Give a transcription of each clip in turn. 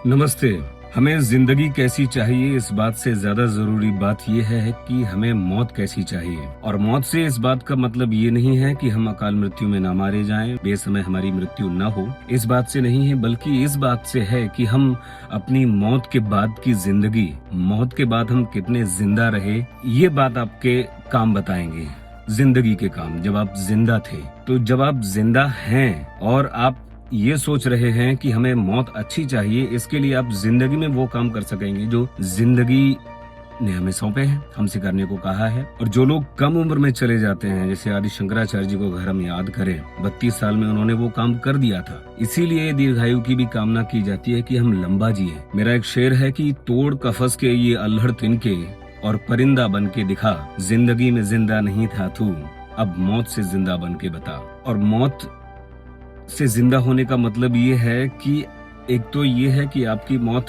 नमस्ते। हमें जिंदगी कैसी चाहिए, इस बात से ज्यादा जरूरी बात यह है कि हमें मौत कैसी चाहिए। और मौत से इस बात का मतलब ये नहीं है कि हम अकाल मृत्यु में ना मारे जाएं, बेसमय हमारी मृत्यु ना हो। इस बात से नहीं है, बल्कि इस बात से है कि हम अपनी मौत के बाद की जिंदगी, मौत के बाद हम कितने जिंदा रहे, ये बात आपके काम बताएंगे। जिंदगी के काम, जब आप जिंदा थे, तो जब आप जिंदा हैं और आप ये सोच रहे हैं कि हमें मौत अच्छी चाहिए, इसके लिए आप जिंदगी में वो काम कर सकेंगे जो जिंदगी ने हमें सौंपे हैं, हमसे करने को कहा है। और जो लोग कम उम्र में चले जाते हैं, जैसे आदि शंकराचार्य जी को अगर हम याद करें, 32 साल में उन्होंने वो काम कर दिया था। इसीलिए दीर्घायु की भी कामना की जाती है कि हम लंबा जिए। मेरा एक शेर है कि तोड़ कफस के ये अल्हड़ तिनके और परिंदा बन के दिखा, जिंदगी में जिंदा नहीं था तू, अब मौत से जिंदा बन के बता। और मौत से जिंदा होने का मतलब ये है कि एक तो ये है कि आपकी मौत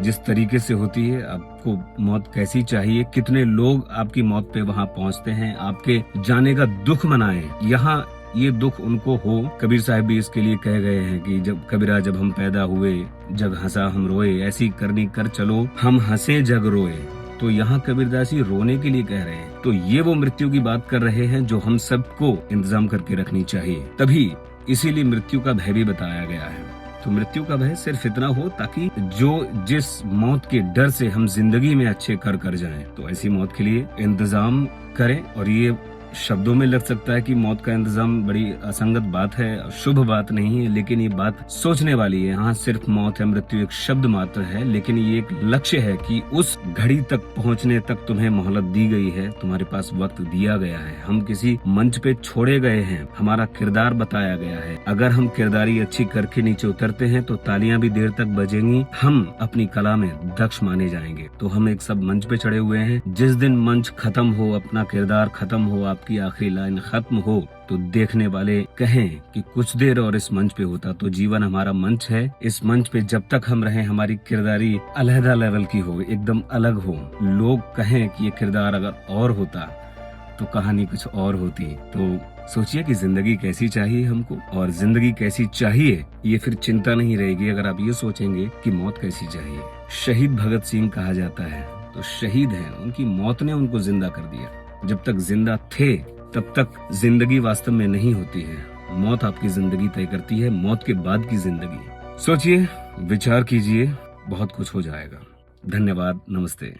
जिस तरीके से होती है, आपको मौत कैसी चाहिए, कितने लोग आपकी मौत पे वहां पहुंचते हैं, आपके जाने का दुख मनाएं, यहाँ ये दुख उनको हो। कबीर साहब भी इसके लिए कह गए हैं कि जब कबीरा जब हम पैदा हुए, जग हंसा हम रोए, ऐसी करनी कर चलो हम हंसे जग रोए। तो यहाँ कबीरदास जी रोने के लिए कह रहे हैं। तो ये वो मृत्यु की बात कर रहे हैं जो हम सबको इंतजाम करके रखनी चाहिए। तभी इसीलिए मृत्यु का भय भी बताया गया है। तो मृत्यु का भय सिर्फ इतना हो ताकि जिस मौत के डर से हम जिंदगी में अच्छे कर जाएं, तो ऐसी मौत के लिए इंतजाम करें। और ये शब्दों में लग सकता है कि मौत का इंतजाम बड़ी असंगत बात है, शुभ बात नहीं है, लेकिन ये बात सोचने वाली है। यहाँ सिर्फ मौत है, मृत्यु एक शब्द मात्र है, लेकिन ये एक लक्ष्य है कि उस घड़ी तक पहुँचने तक तुम्हें मोहलत दी गई है, तुम्हारे पास वक्त दिया गया है। हम किसी मंच पे छोड़े गए हैं, हमारा किरदार बताया गया है। अगर हम किरदारी अच्छी करके नीचे उतरते हैं तो तालियां भी देर तक बजेंगी, हम अपनी कला में दक्ष माने जाएंगे। तो हम एक सब मंच पे चढ़े हुए हैं। जिस दिन मंच खत्म हो, अपना किरदार खत्म हो, आपकी आखिरी लाइन खत्म हो, तो देखने वाले कहें कि कुछ देर और इस मंच पे होता। तो जीवन हमारा मंच है। इस मंच पे जब तक हम रहें, हमारी किरदारी अलहदा लेवल की हो, एकदम अलग हो। लोग कहें कि ये किरदार अगर और होता तो कहानी कुछ और होती। तो सोचिए कि जिंदगी कैसी चाहिए हमको, और जिंदगी कैसी चाहिए ये फिर चिंता नहीं रहेगी अगर आप ये सोचेंगे कि मौत कैसी चाहिए। शहीद भगत सिंह कहा जाता है, तो शहीद हैं, उनकी मौत ने उनको जिंदा कर दिया। जब तक जिंदा थे तब तक जिंदगी वास्तव में नहीं होती है। मौत आपकी जिंदगी तय करती है, मौत के बाद की जिंदगी। सोचिए, विचार कीजिए, बहुत कुछ हो जाएगा। धन्यवाद, नमस्ते।